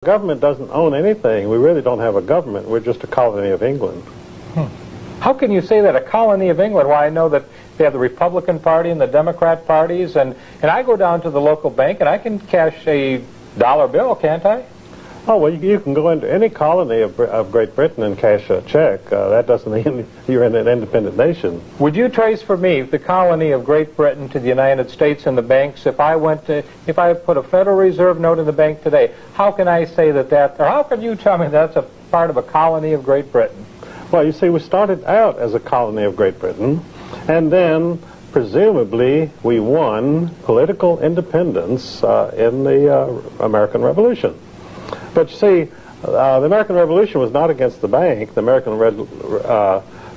Government doesn't own anything. We really don't have a government. We're just a colony of England. How can you say that, a colony of England? Well, I know that they have the Republican Party and the Democrat parties, and I go down to the local bank and I can cash a dollar bill, can't I? Oh, well, you can go into any colony of Great Britain and cash a check. That doesn't mean you're in an independent nation. Would you trace for me the colony of Great Britain to the United States and the banks? If I put a Federal Reserve note in the bank today, how can I say or how can you tell me that's a part of a colony of Great Britain? Well, you see, we started out as a colony of Great Britain, and then presumably we won political independence in the American Revolution. But you see, the American Revolution was not against the bank. The American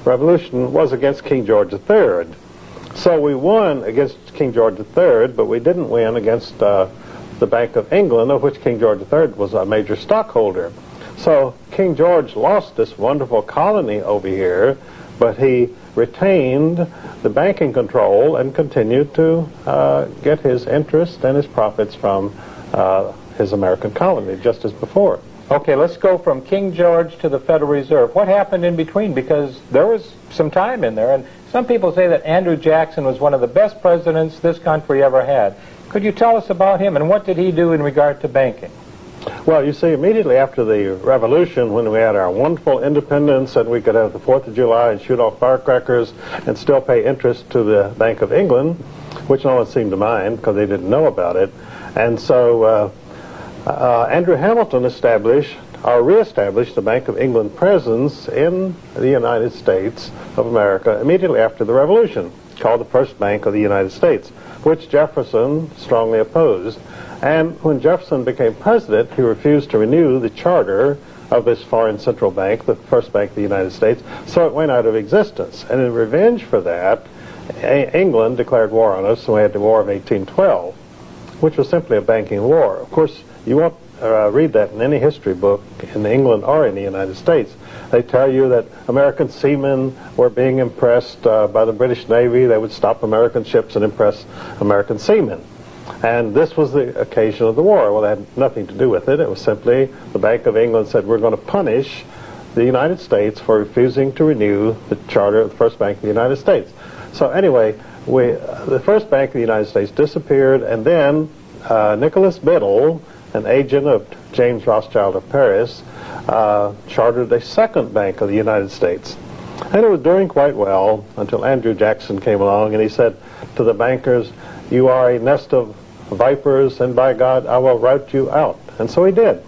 Revolution was against King George III. So we won against King George III, but we didn't win against the Bank of England, of which King George III was a major stockholder. So King George lost this wonderful colony over here, but he retained the banking control and continued to get his interest and his profits from his American colony, just as before. Okay, let's go from King George to the Federal Reserve. What happened in between? Because there was some time in there, and some people say that Andrew Jackson was one of the best presidents this country ever had. Could you tell us about him, and what did he do in regard to banking? Well, you see, immediately after the Revolution, when we had our wonderful independence and we could have the 4th of July and shoot off firecrackers and still pay interest to the Bank of England, which no one seemed to mind because they didn't know about it. And so Andrew Hamilton reestablished the Bank of England presence in the United States of America immediately after the Revolution, called the First Bank of the United States, which Jefferson strongly opposed. And when Jefferson became president, he refused to renew the charter of this foreign central bank, the First Bank of the United States, so it went out of existence. And in revenge for that, England declared war on us, and we had the War of 1812, which was simply a banking war. Of course, you won't read that in any history book in England or in the United States. They tell you that American seamen were being impressed by the British Navy. They would stop American ships and impress American seamen. And this was the occasion of the war. Well, it had nothing to do with it. It was simply the Bank of England said, we're going to punish the United States for refusing to renew the charter of the First Bank of the United States. So anyway, the First Bank of the United States disappeared, and then Nicholas Biddle, an agent of James Rothschild of Paris, chartered a second Bank of the United States. And it was doing quite well until Andrew Jackson came along and he said to the bankers, you are a nest of vipers, and by God, I will rout you out. And so he did.